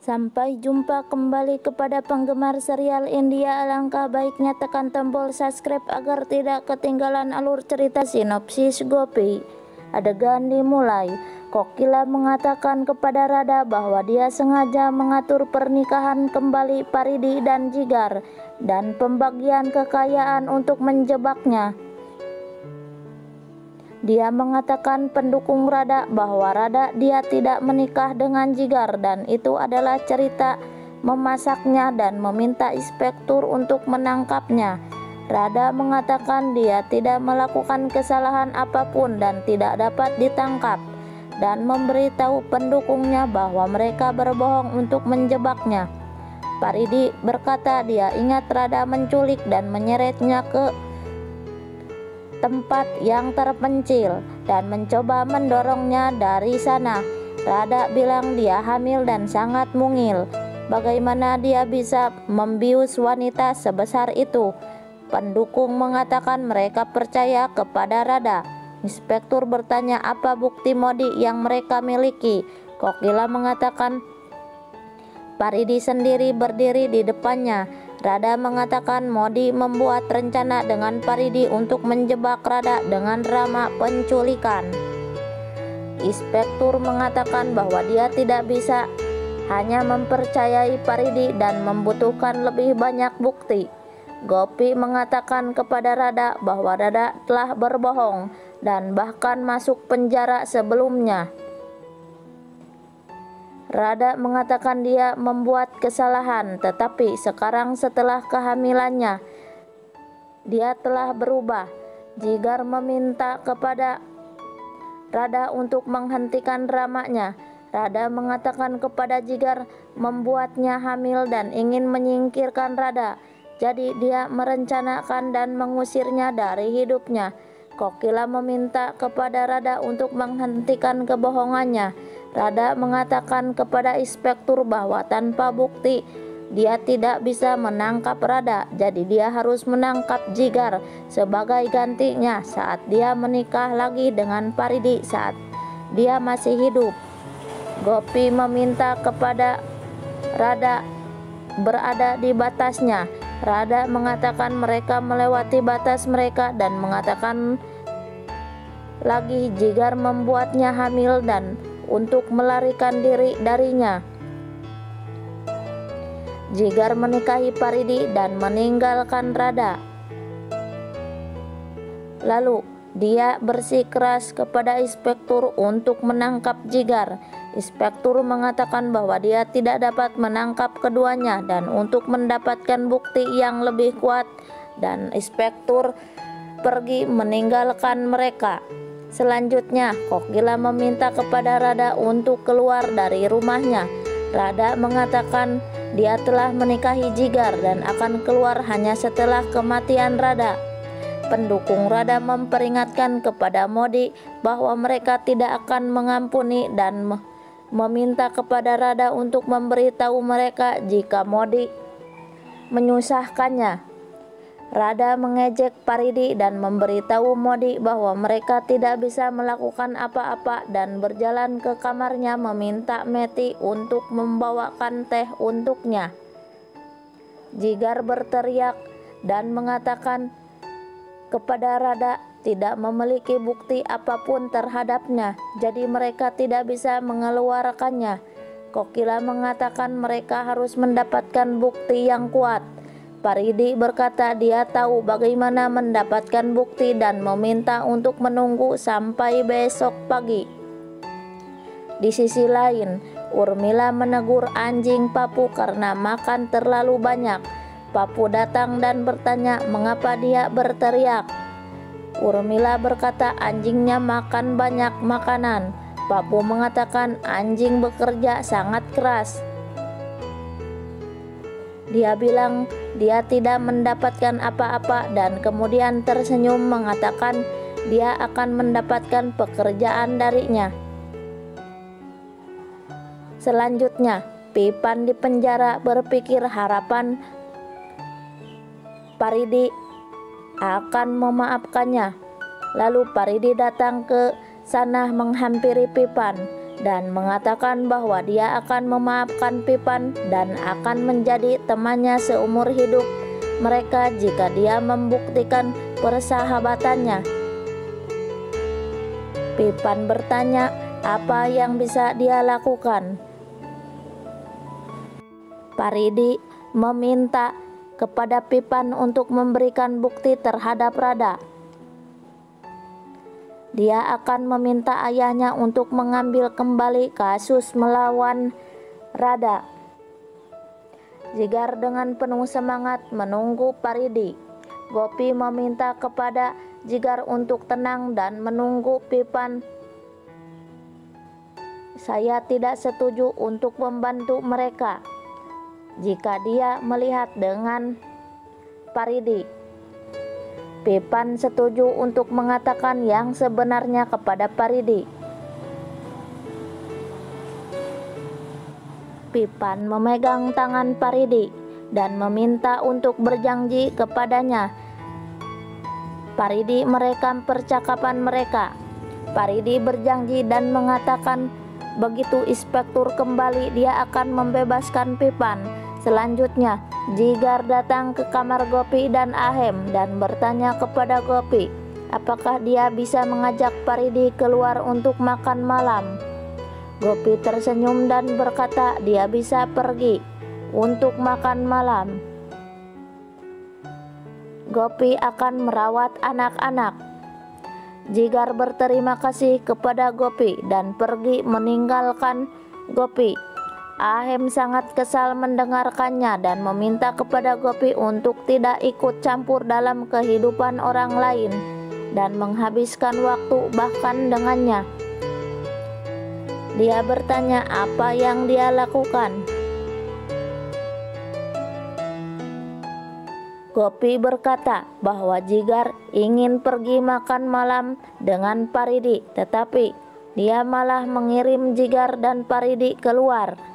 Sampai jumpa kembali kepada penggemar serial India. Alangkah baiknya tekan tombol subscribe agar tidak ketinggalan alur cerita. Sinopsis Gopi. Adegan dimulai. Kokila mengatakan kepada Radha bahwa dia sengaja mengatur pernikahan kembali Paridi dan Jigar dan pembagian kekayaan untuk menjebaknya. Dia mengatakan pendukung Radha bahwa dia tidak menikah dengan Jigar dan itu adalah cerita memasaknya dan meminta inspektur untuk menangkapnya. Radha mengatakan dia tidak melakukan kesalahan apapun dan tidak dapat ditangkap dan memberitahu pendukungnya bahwa mereka berbohong untuk menjebaknya. Paridi berkata dia ingat Radha menculik dan menyeretnya ke tempat yang terpencil dan mencoba mendorongnya dari sana. Radha bilang dia hamil dan sangat mungil. Bagaimana dia bisa membius wanita sebesar itu? Pendukung mengatakan mereka percaya kepada Radha. Inspektur bertanya apa bukti Modi yang mereka miliki. Kokila mengatakan Paridi sendiri berdiri di depannya. Radha mengatakan Modi membuat rencana dengan Paridi untuk menjebak Radha dengan drama penculikan. Inspektur mengatakan bahwa dia tidak bisa hanya mempercayai Paridi dan membutuhkan lebih banyak bukti. Gopi mengatakan kepada Radha bahwa Radha telah berbohong dan bahkan masuk penjara sebelumnya. Radha mengatakan dia membuat kesalahan, tetapi sekarang setelah kehamilannya, dia telah berubah. Jigar meminta kepada Radha untuk menghentikan dramanya. Radha mengatakan kepada Jigar membuatnya hamil dan ingin menyingkirkan Radha. Jadi dia merencanakan dan mengusirnya dari hidupnya. Kokila meminta kepada Radha untuk menghentikan kebohongannya. Radha mengatakan kepada inspektur bahwa tanpa bukti dia tidak bisa menangkap Radha. Jadi dia harus menangkap Jigar sebagai gantinya saat dia menikah lagi dengan Paridi saat dia masih hidup. Gopi meminta kepada Radha berada di batasnya. Radha mengatakan mereka melewati batas mereka dan mengatakan lagi Jigar membuatnya hamil dan untuk melarikan diri darinya. Jigar menikahi Paridi dan meninggalkan Radha. Lalu dia bersikeras kepada inspektur untuk menangkap Jigar. Inspektur mengatakan bahwa dia tidak dapat menangkap keduanya dan untuk mendapatkan bukti yang lebih kuat dan inspektur pergi meninggalkan mereka. Selanjutnya, Kokila meminta kepada Radha untuk keluar dari rumahnya. Radha mengatakan dia telah menikahi Jigar dan akan keluar hanya setelah kematian Radha. Pendukung Radha memperingatkan kepada Modi bahwa mereka tidak akan mengampuni dan meminta kepada Radha untuk memberitahu mereka jika Modi menyusahkannya. Radha mengejek Paridi dan memberitahu Modi bahwa mereka tidak bisa melakukan apa-apa dan berjalan ke kamarnya meminta Meti untuk membawakan teh untuknya. Jigar berteriak dan mengatakan kepada Radha tidak memiliki bukti apapun terhadapnya, jadi mereka tidak bisa mengeluarkannya. Kokila mengatakan mereka harus mendapatkan bukti yang kuat. Paridi berkata dia tahu bagaimana mendapatkan bukti dan meminta untuk menunggu sampai besok pagi. Di sisi lain, Urmila menegur anjing Papu karena makan terlalu banyak. Papu datang dan bertanya mengapa dia berteriak. Urmila berkata anjingnya makan banyak makanan. Papu mengatakan anjing bekerja sangat keras. Dia bilang dia tidak mendapatkan apa-apa dan kemudian tersenyum mengatakan dia akan mendapatkan pekerjaan darinya. Selanjutnya, Pipan di penjara berpikir harapan Paridi akan memaafkannya. Lalu Paridi datang ke sana menghampiri Pipan. dan mengatakan bahwa dia akan memaafkan Pipan dan akan menjadi temannya seumur hidup mereka jika dia membuktikan persahabatannya. Pipan bertanya apa yang bisa dia lakukan. Paridi meminta kepada Pipan untuk memberikan bukti terhadap Rada. Dia akan meminta ayahnya untuk mengambil kembali kasus melawan Rada. Jigar dengan penuh semangat menunggu Paridi. Gopi meminta kepada Jigar untuk tenang dan menunggu Pipan. Saya tidak setuju untuk membantu mereka jika dia melihat dengan Paridi. Pipan setuju untuk mengatakan yang sebenarnya kepada Paridi. Pipan memegang tangan Paridi dan meminta untuk berjanji kepadanya. Paridi merekam percakapan mereka. Paridi berjanji dan mengatakan begitu inspektur kembali dia akan membebaskan Pipan. Selanjutnya, Jigar datang ke kamar Gopi dan Ahem dan bertanya kepada Gopi, apakah dia bisa mengajak Paridi keluar untuk makan malam. Gopi tersenyum dan berkata dia bisa pergi untuk makan malam. Gopi akan merawat anak-anak. Jigar berterima kasih kepada Gopi dan pergi meninggalkan Gopi. Ahem sangat kesal mendengarkannya dan meminta kepada Gopi untuk tidak ikut campur dalam kehidupan orang lain dan menghabiskan waktu bahkan dengannya. Dia bertanya apa yang dia lakukan. Gopi berkata bahwa Jigar ingin pergi makan malam dengan Paridi, tetapi dia malah mengirim Jigar dan Paridi keluar.